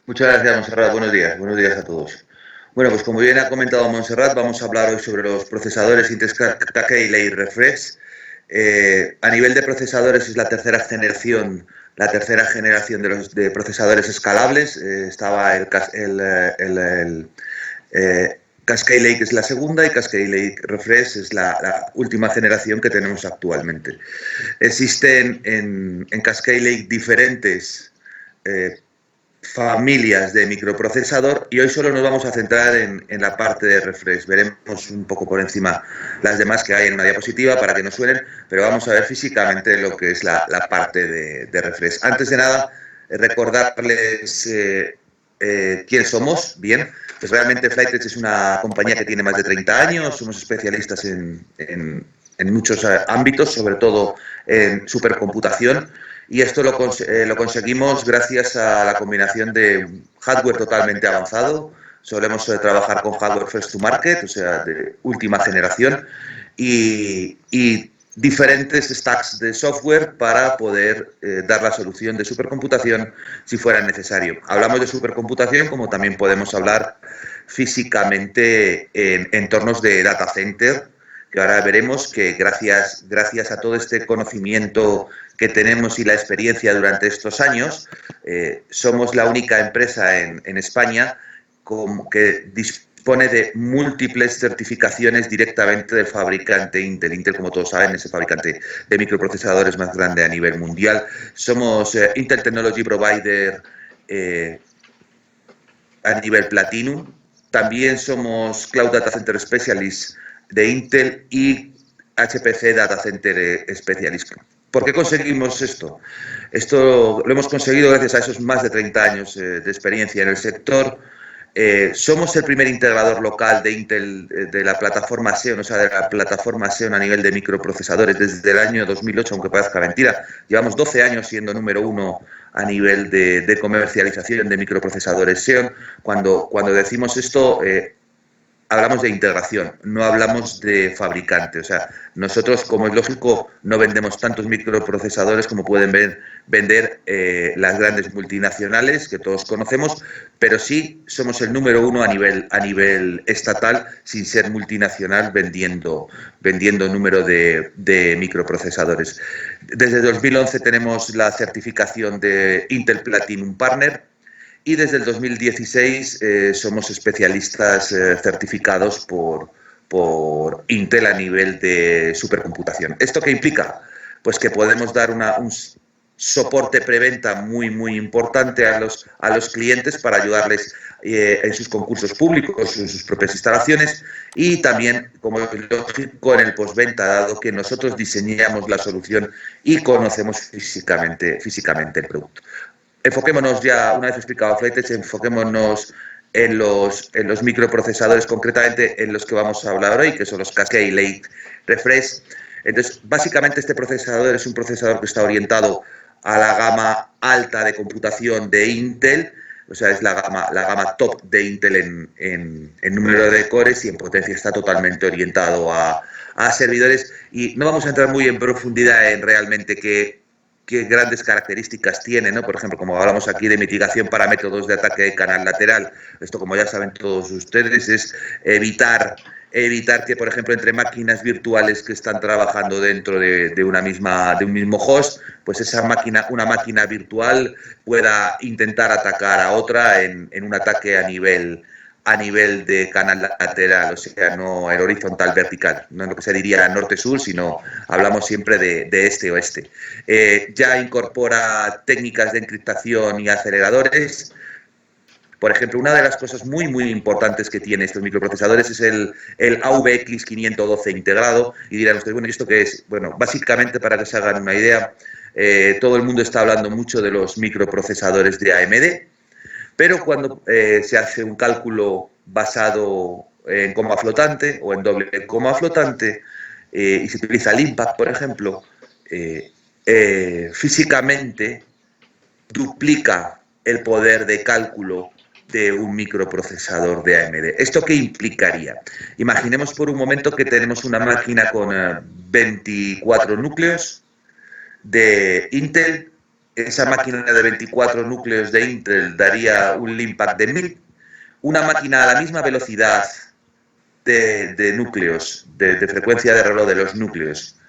Muchas gracias, Montserrat. Buenos días a todos. Bueno, pues como bien ha comentado Montserrat, vamos a hablar hoy sobre los procesadores Intel Skylake Lake Refresh. A nivel de procesadores es la tercera generación de procesadores escalables. Estaba Cascade Lake es la segunda y Cascade Lake Refresh es la última generación que tenemos actualmente. Existen en Cascade Lake diferentes eh, familias de microprocesador y hoy solo nos vamos a centrar en la parte de refresh. Veremos un poco por encima las demás que hay en una diapositiva para que nos suenen, pero vamos a ver físicamente lo que es la parte de refresh. Antes de nada, recordarles quiénes somos. Bien, pues realmente Flytech es una compañía que tiene más de 30 años, somos especialistas en muchos ámbitos, sobre todo en supercomputación. Y esto lo conseguimos gracias a la combinación de hardware totalmente avanzado. Solemos trabajar con hardware first to market, o sea, de última generación, y diferentes stacks de software para poder dar la solución de supercomputación si fuera necesario. Hablamos de supercomputación como también podemos hablar físicamente en entornos de data center, que ahora veremos que gracias a todo este conocimiento que tenemos y la experiencia durante estos años, somos la única empresa en España que dispone de múltiples certificaciones directamente del fabricante Intel. Intel, como todos saben, es el fabricante de microprocesadores más grande a nivel mundial. Somos Intel Technology Provider a nivel Platinum. También somos Cloud Data Center Specialist de Intel y HPC Data Center Specialist. ¿Por qué conseguimos esto? Esto lo hemos conseguido gracias a esos más de 30 años de experiencia en el sector. Somos el primer integrador local de Intel de la plataforma Xeon, o sea, de la plataforma Xeon a nivel de microprocesadores desde el año 2008, aunque parezca mentira. Llevamos 12 años siendo número uno a nivel de comercialización de microprocesadores Xeon. Cuando decimos esto, hablamos de integración, no hablamos de fabricante. O sea, nosotros, como es lógico, no vendemos tantos microprocesadores como pueden vender las grandes multinacionales que todos conocemos, pero sí somos el número uno a nivel estatal, sin ser multinacional, vendiendo número de microprocesadores. Desde 2011 tenemos la certificación de Intel Platinum Partner, y desde el 2016 somos especialistas certificados por Intel a nivel de supercomputación. ¿Esto qué implica? Pues que podemos dar un soporte preventa muy importante a los clientes para ayudarles en sus concursos públicos, en sus propias instalaciones, y también, como es lógico, en el postventa, dado que nosotros diseñamos la solución y conocemos físicamente el producto. Enfoquémonos ya, una vez explicado Flytech, enfoquémonos en los microprocesadores, concretamente en los que vamos a hablar hoy, que son los Cascade Lake Refresh. Entonces, básicamente este procesador es un procesador que está orientado a la gama alta de computación de Intel, o sea, es la gama top de Intel en número de cores, y en potencia está totalmente orientado a servidores. Y no vamos a entrar muy en profundidad en realmente qué grandes características tiene, ¿no? Por ejemplo, como hablamos aquí de mitigación para métodos de ataque de canal lateral, esto, como ya saben todos ustedes, es evitar que, por ejemplo, entre máquinas virtuales que están trabajando dentro de un mismo host, pues una máquina virtual pueda intentar atacar a otra en un ataque a nivel de canal lateral, o sea, no el horizontal vertical, no es lo que se diría norte-sur, sino hablamos siempre de este-oeste. Ya incorpora técnicas de encriptación y aceleradores. Por ejemplo, una de las cosas muy importantes que tiene estos microprocesadores es el AVX 512 integrado. Y dirán ustedes, bueno, ¿y esto qué es? Bueno, básicamente, para que se hagan una idea, todo el mundo está hablando mucho de los microprocesadores de AMD, pero cuando se hace un cálculo basado en coma flotante o en doble coma flotante, y se utiliza el impact, por ejemplo, físicamente duplica el poder de cálculo de un microprocesador de AMD. ¿Esto qué implicaría? Imaginemos por un momento que tenemos una máquina con 24 núcleos de Intel esa máquina de 24 núcleos de Intel daría un Linpack de 1000. Una máquina a la misma velocidad de núcleos, de frecuencia de reloj de los núcleos,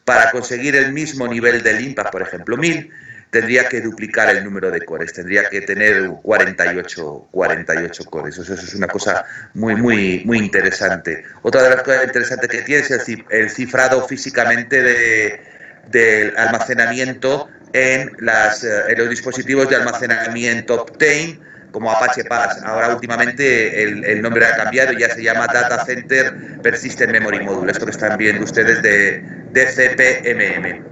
para conseguir el mismo nivel de Linpack, por ejemplo, 1000, tendría que duplicar el número de cores, tendría que tener 48 cores. Eso es una cosa muy interesante. Otra de las cosas interesantes que tiene es el cifrado físicamente del almacenamiento en los dispositivos de almacenamiento Optane, como Apache Pass. Ahora últimamente el nombre ha cambiado y ya se llama Data Center Persistent Memory Module, esto que están viendo ustedes de DCP-MM.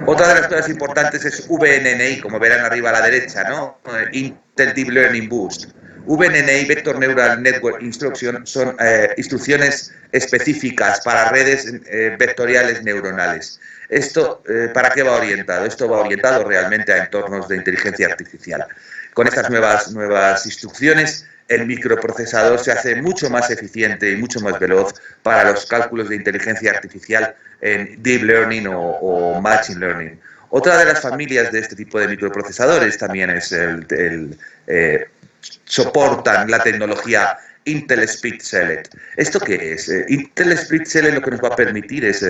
Otra de las cosas importantes es VNNI, como verán arriba a la derecha, ¿no? Intel Deep Learning Boost. VNNI, Vector Neural Network Instruction, son instrucciones específicas para redes vectoriales neuronales. ¿Esto para qué va orientado? Esto va orientado realmente a entornos de inteligencia artificial. Con estas nuevas instrucciones, el microprocesador se hace mucho más eficiente y mucho más veloz para los cálculos de inteligencia artificial en Deep Learning o Machine Learning. Otra de las familias de este tipo de microprocesadores también es soportan la tecnología Intel Speed Select. ¿Esto qué es? Intel Speed Select lo que nos va a permitir es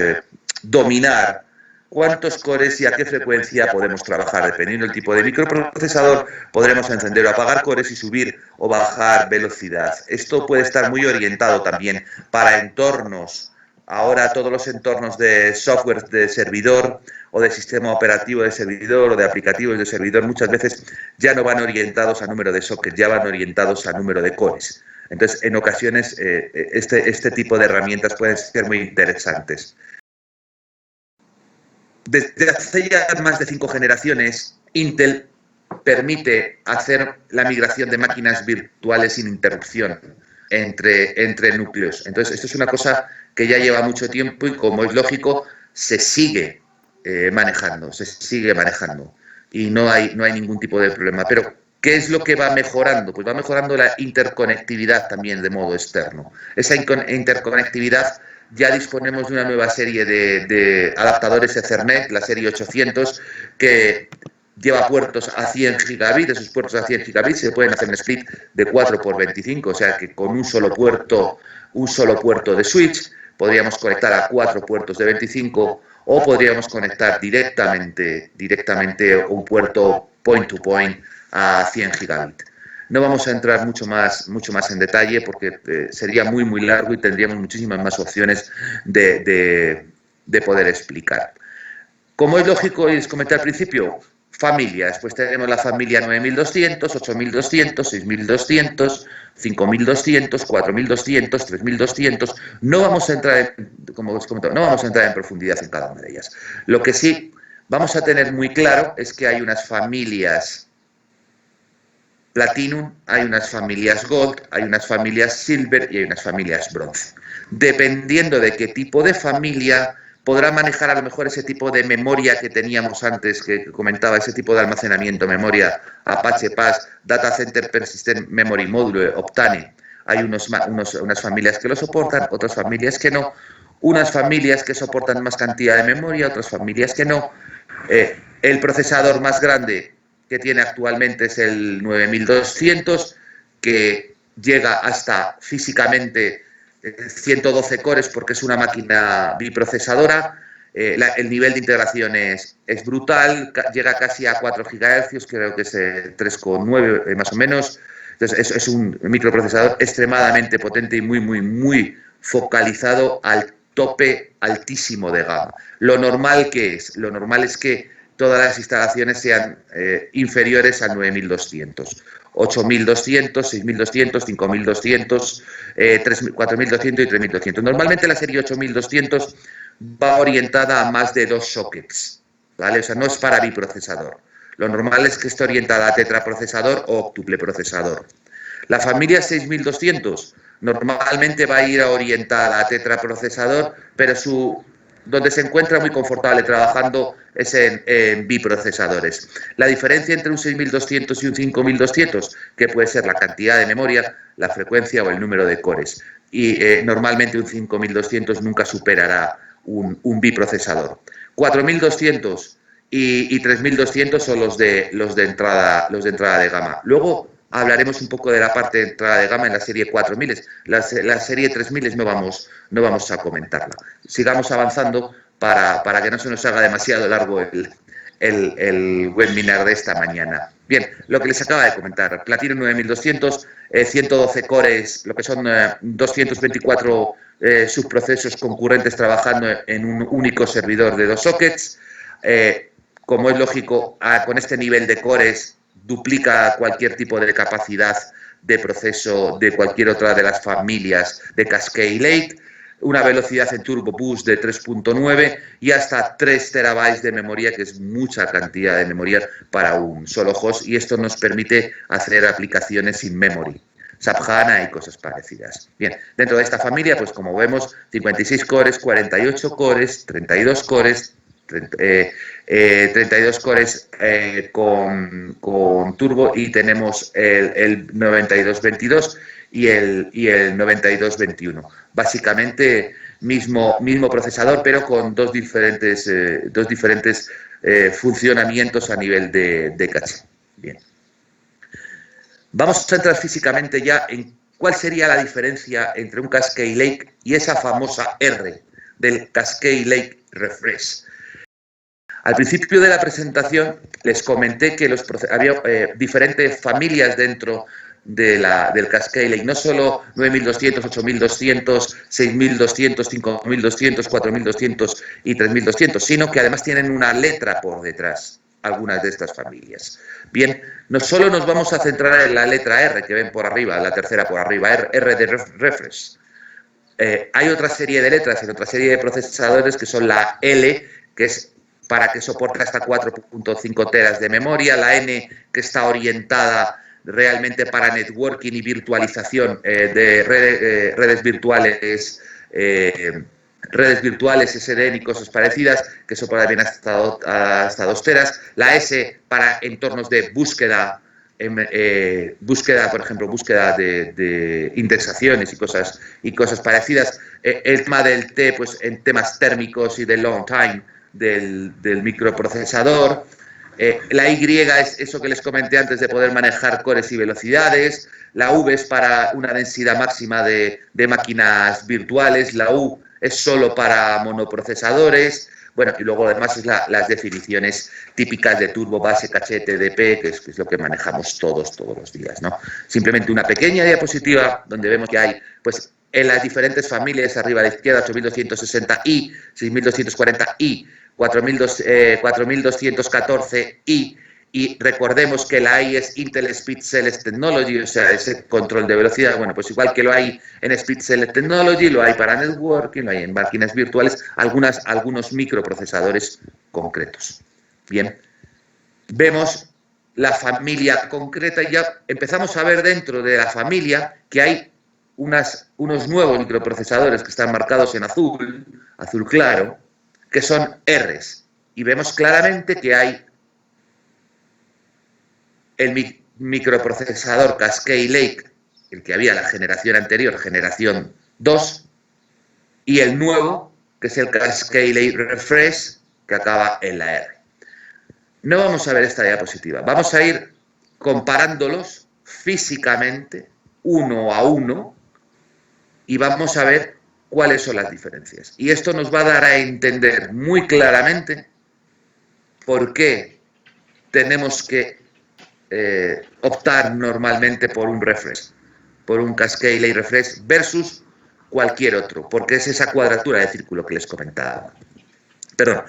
dominar cuántos cores y a qué frecuencia podemos trabajar. Dependiendo del tipo de microprocesador, podremos encender o apagar cores y subir o bajar velocidad. Esto puede estar muy orientado también para entornos. Ahora todos los entornos de software de servidor o de sistema operativo de servidor o de aplicativos de servidor muchas veces ya no van orientados a número de sockets, ya van orientados a número de cores. Entonces, en ocasiones, este tipo de herramientas pueden ser muy interesantes. Desde hace ya más de 5 generaciones, Intel permite hacer la migración de máquinas virtuales sin interrupción entre núcleos. Entonces, esto es una cosa que ya lleva mucho tiempo y, como es lógico, se sigue manejando y no hay ningún tipo de problema. Pero, ¿qué es lo que va mejorando? Pues va mejorando la interconectividad también de modo externo. Esa interconectividad, ya disponemos de una nueva serie de adaptadores Ethernet, la serie 800, que lleva puertos a 100 gigabits. Esos puertos a 100 gigabits se pueden hacer en split de 4x25, o sea que con un solo puerto de switch podríamos conectar a 4 puertos de 25, o podríamos conectar directamente un puerto point-to-point a 100 gigabits. No vamos a entrar mucho más en detalle porque sería muy largo y tendríamos muchísimas más opciones de poder explicar. Como es lógico, y les comenté al principio, familias. Pues tenemos la familia 9200, 8200, 6200, 5200, 4200, 3200. No vamos a entrar, como os comentaba, no vamos a entrar en profundidad en cada una de ellas. Lo que sí vamos a tener muy claro es que hay unas familias Platinum, hay unas familias Gold, hay unas familias Silver y hay unas familias Bronze. Dependiendo de qué tipo de familia, podrá manejar a lo mejor ese tipo de memoria que teníamos antes, que comentaba, ese tipo de almacenamiento, memoria Apache Pass, Data Center Persistent Memory Module, Optane. Hay unas familias que lo soportan, otras familias que no. Unas familias que soportan más cantidad de memoria, otras familias que no. El procesador más grande que tiene actualmente es el 9200, que llega hasta físicamente 112 cores porque es una máquina biprocesadora. El nivel de integración es brutal, llega casi a 4 GHz, creo que es 3,9 más o menos. Entonces es un microprocesador extremadamente potente y muy focalizado al tope altísimo de gama. Lo normal es que todas las instalaciones sean inferiores a 9200. 8200, 6200, 5200, 4200 y 3200. Normalmente la serie 8200 va orientada a más de 2 sockets, ¿vale? O sea, no es para biprocesador. Lo normal es que esté orientada a tetraprocesador o octuple procesador. La familia 6200 normalmente va a ir orientada a tetraprocesador, pero donde se encuentra muy confortable trabajando es en biprocesadores. La diferencia entre un 6200 y un 5200, que puede ser la cantidad de memoria, la frecuencia o el número de cores. Y normalmente un 5200 nunca superará un biprocesador. 4200 y 3200 son los de entrada de gama. Luego hablaremos un poco de la parte de entrada de gama en la serie 4000. La serie 3000 no vamos a comentarla. Sigamos avanzando para que no se nos haga demasiado largo el webinar de esta mañana. Bien, lo que les acaba de comentar, Platinum 9200, 112 cores, lo que son 224 subprocesos concurrentes trabajando en un único servidor de 2 sockets. Como es lógico, con este nivel de cores duplica cualquier tipo de capacidad de proceso de cualquier otra de las familias de Cascade Lake, una velocidad en Turbo Boost de 3.9 y hasta 3 terabytes de memoria, que es mucha cantidad de memoria para un solo host, y esto nos permite hacer aplicaciones in memory, SAP HANA y cosas parecidas. Bien, dentro de esta familia, pues como vemos, 56 cores, 48 cores, 32 cores, 32 cores con turbo, y tenemos el 9222 y el 9221. Básicamente mismo procesador, pero con dos diferentes funcionamientos a nivel de caché. Bien. Vamos a entrar físicamente ya en cuál sería la diferencia entre un Cascade Lake y esa famosa R del Cascade Lake Refresh. Al principio de la presentación les comenté que había diferentes familias dentro del Cascade Lake, no solo 9200, 8200, 6200, 5200, 4200 y 3200, sino que además tienen una letra por detrás, algunas de estas familias. Bien, no solo nos vamos a centrar en la letra R que ven por arriba, la tercera por arriba, R de refresh. Hay otra serie de letras en otra serie de procesadores que son la L, que es para que soporte hasta 4.5 teras de memoria, la N, que está orientada realmente para networking y virtualización de redes virtuales, SDN y cosas parecidas, que soporta bien hasta 2 teras, la S para entornos de búsqueda, por ejemplo, búsqueda de indexaciones y cosas parecidas, el tema del T, pues en temas térmicos y de long time, del microprocesador. La Y es eso que les comenté antes de poder manejar cores y velocidades. La V es para una densidad máxima de máquinas virtuales. La U es solo para monoprocesadores. Bueno, y luego además es las definiciones típicas de turbo, base, caché, TDP, que es lo que manejamos todos los días, ¿no? Simplemente una pequeña diapositiva donde vemos que hay, pues, en las diferentes familias, arriba a la izquierda, 8260i, 6240i, 4214i, y recordemos que la I es Intel Speed Select Technology, o sea, ese control de velocidad. Bueno, pues igual que lo hay en Speed Select Technology, lo hay para networking, lo hay en máquinas virtuales, algunos microprocesadores concretos. Bien, vemos la familia concreta y ya empezamos a ver dentro de la familia que hay unos nuevos microprocesadores que están marcados en azul claro, que son Rs. Y vemos claramente que hay el microprocesador Cascade Lake, el que había la generación anterior, generación 2, y el nuevo, que es el Cascade Lake Refresh, que acaba en la R. No vamos a ver esta diapositiva, vamos a ir comparándolos físicamente, uno a uno, y vamos a ver cuáles son las diferencias. Y esto nos va a dar a entender muy claramente por qué tenemos que optar normalmente por un refresh, por un Cascade Lake Refresh versus cualquier otro, porque es esa cuadratura de círculo que les comentaba. Perdón.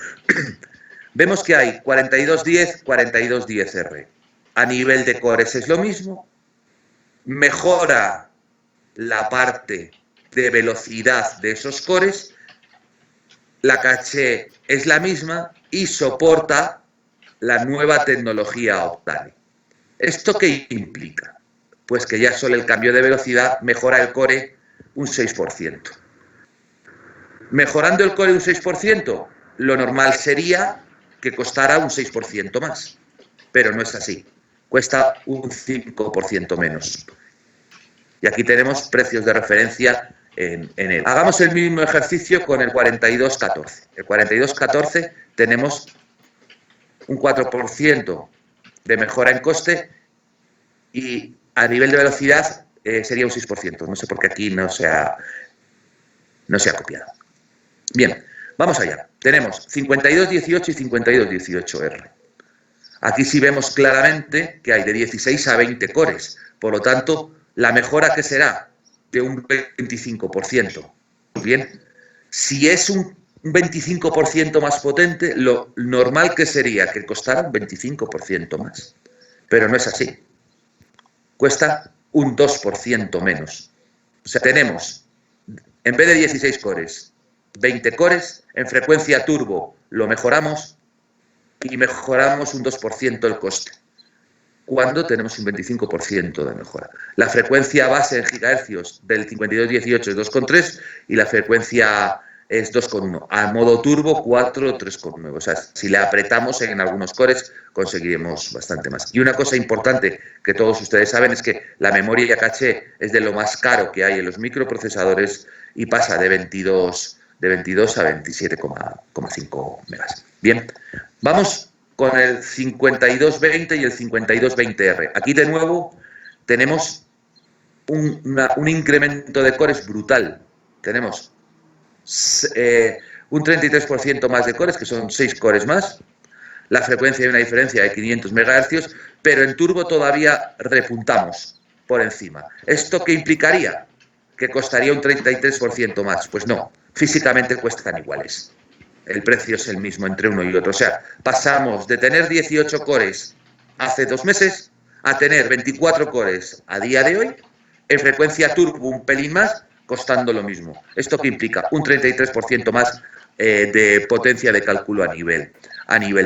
Vemos que hay 4210, 4210R. A nivel de cores es lo mismo, mejora la parte de velocidad de esos cores, la caché es la misma y soporta la nueva tecnología Optane. ¿Esto qué implica? Pues que ya solo el cambio de velocidad mejora el core un 6%. Mejorando el core un 6%, lo normal sería que costara un 6% más, pero no es así. Cuesta un 5% menos. Y aquí tenemos precios de referencia en él. Hagamos el mismo ejercicio con el 4214. El 4214 tenemos un 4% de mejora en coste y a nivel de velocidad sería un 6%. No sé por qué aquí no se ha copiado. Bien, vamos allá. Tenemos 5218 y 5218R. Aquí sí vemos claramente que hay de 16 a 20 cores. Por lo tanto, la mejora que será de un 25%. Bien, si es un 25% más potente, lo normal que sería que costara un 25% más. Pero no es así. Cuesta un 2% menos. O sea, tenemos, en vez de 16 cores, 20 cores, en frecuencia turbo lo mejoramos y mejoramos un 2% el coste, cuando tenemos un 25% de mejora. La frecuencia base en gigahercios del 5218 es 2,3 y la frecuencia es 2,1. A modo turbo 4 o 3,9. O sea, si le apretamos en algunos cores conseguiremos bastante más. Y una cosa importante que todos ustedes saben es que la memoria caché es de lo más caro que hay en los microprocesadores y pasa de 22 a 27,5 megas. Bien, vamos con el 5220 y el 5220R. Aquí de nuevo tenemos un incremento de cores brutal. Tenemos un 33% más de cores, que son 6 cores más. La frecuencia hay una diferencia de 500 MHz, pero en turbo todavía repuntamos por encima. ¿Esto qué implicaría? Que costaría un 33% más. Pues no, físicamente cuestan iguales. El precio es el mismo entre uno y otro. O sea, pasamos de tener 18 cores hace 2 meses a tener 24 cores a día de hoy, en frecuencia turbo un pelín más, costando lo mismo. ¿Esto qué implica? Un 33% más de potencia de cálculo a nivel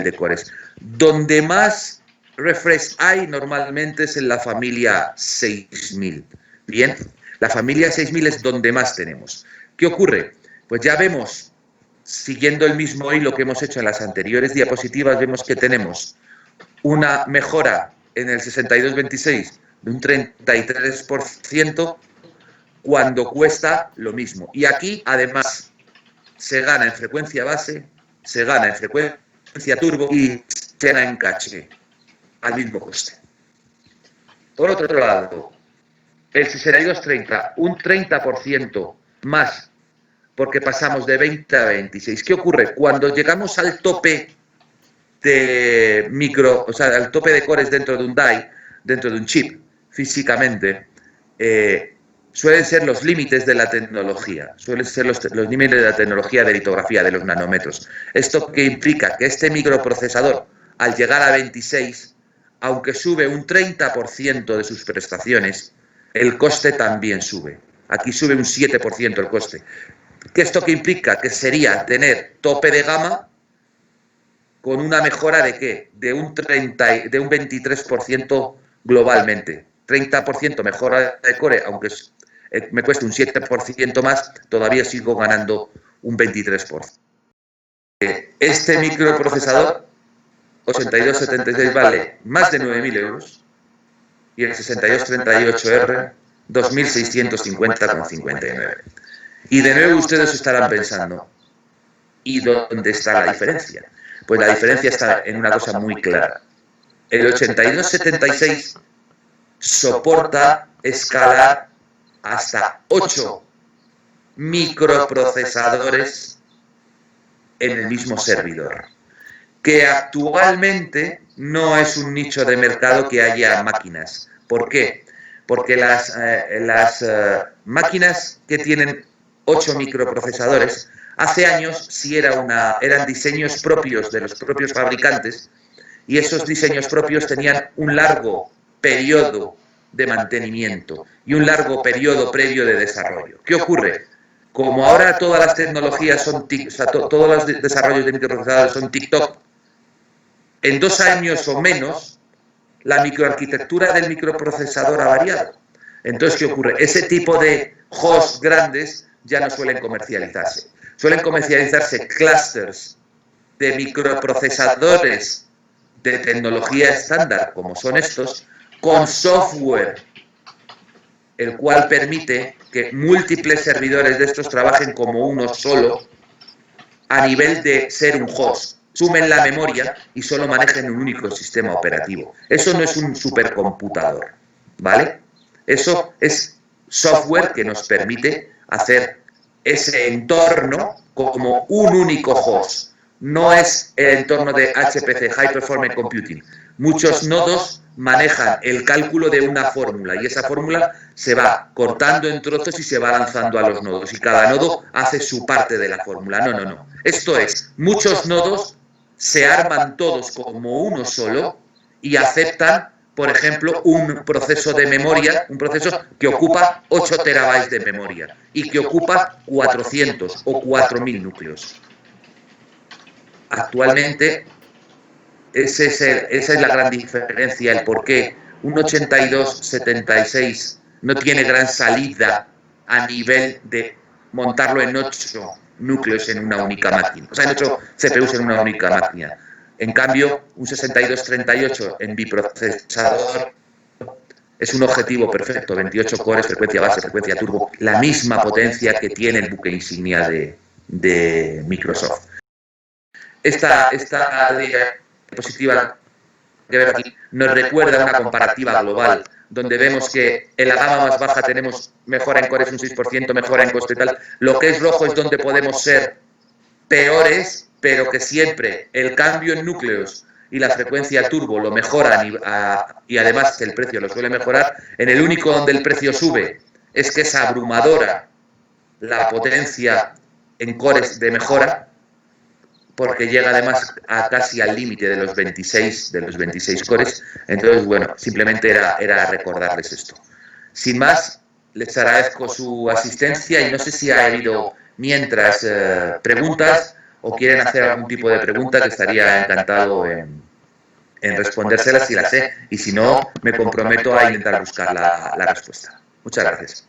de cores. Donde más refresh hay normalmente es en la familia 6000. Bien, la familia 6000 es donde más tenemos. ¿Qué ocurre? Pues ya vemos, siguiendo el mismo hilo que hemos hecho en las anteriores diapositivas, vemos que tenemos una mejora en el 6226 de un 33% cuando cuesta lo mismo. Y aquí, además, se gana en frecuencia base, se gana en frecuencia turbo y se gana en caché al mismo coste. Por otro lado, el 6230, un 30% más, porque pasamos de 20 a 26. ¿Qué ocurre? Cuando llegamos al tope de al tope de cores dentro de un die, dentro de un chip, físicamente, suelen ser los límites de la tecnología, suelen ser los límites de la tecnología de litografía, de los nanómetros. Esto que implica que este microprocesador, al llegar a 26, aunque sube un 30% de sus prestaciones, el coste también sube. Aquí sube un 7% el coste. ¿Qué esto que implica? Que sería tener tope de gama con una mejora de ¿qué? De un 23% globalmente. 30% mejora de core, aunque me cueste un 7% más, todavía sigo ganando un 23%. Este microprocesador 8276 vale más de 9.000 euros y el 6238R 2.650,59. Y de nuevo ustedes estarán pensando, ¿y dónde está la diferencia? Pues la diferencia está en una cosa muy clara. El 8276 soporta escalar hasta 8 microprocesadores en el mismo servidor, que actualmente no es un nicho de mercado que haya máquinas. ¿Por qué? Porque las máquinas que tienen 8 microprocesadores, hace años sí eran diseños propios de los propios fabricantes, y esos diseños propios tenían un largo periodo de mantenimiento y un largo periodo previo de desarrollo. ¿Qué ocurre? Como ahora todas las tecnologías son todos los desarrollos de microprocesadores son TikTok, en 2 años o menos la microarquitectura del microprocesador ha variado. Entonces, ¿qué ocurre? Ese tipo de hosts grandes ya no suelen comercializarse. Suelen comercializarse clusters de microprocesadores de tecnología estándar, como son estos, con software, el cual permite que múltiples servidores de estos trabajen como uno solo a nivel de ser un host. sumen la memoria y solo manejen un único sistema operativo. Eso no es un supercomputador, ¿vale? Eso es software que nos permite hacer ese entorno como un único host. No es el entorno de HPC, High Performance Computing. Muchos nodos manejan el cálculo de una fórmula y esa fórmula se va cortando en trozos y se va lanzando a los nodos y cada nodo hace su parte de la fórmula. No, no, no. Esto es, muchos nodos se arman todos como uno solo y aceptan, por ejemplo, un proceso de memoria, un proceso que ocupa 8 terabytes de memoria y que ocupa 400 o 4000 núcleos. Actualmente, esa es la gran diferencia, el por qué un 8276 no tiene gran salida a nivel de montarlo en 8 núcleos en una única máquina, o sea, en 8 CPUs en una única máquina. En cambio, un 6238 en biprocesador es un objetivo perfecto, 28 cores, frecuencia base, frecuencia turbo, la misma potencia que tiene el buque insignia de Microsoft. Esta diapositiva que ver aquí nos recuerda una comparativa global, donde vemos que en la gama más baja tenemos mejora en cores un 6%, mejora en coste tal. Lo que es rojo es donde podemos ser peores, pero que siempre el cambio en núcleos y la frecuencia turbo lo mejoran y además el precio lo suele mejorar. En el único donde el precio sube es que es abrumadora la potencia en cores de mejora, porque llega además a casi al límite de los 26 cores. Entonces, bueno, simplemente era recordarles esto. Sin más, les agradezco su asistencia y no sé si ha habido mientras preguntas o quieren hacer algún tipo de pregunta, que estaría encantado en respondérselas si las sé, y si no, me comprometo a intentar buscar la respuesta. Muchas gracias.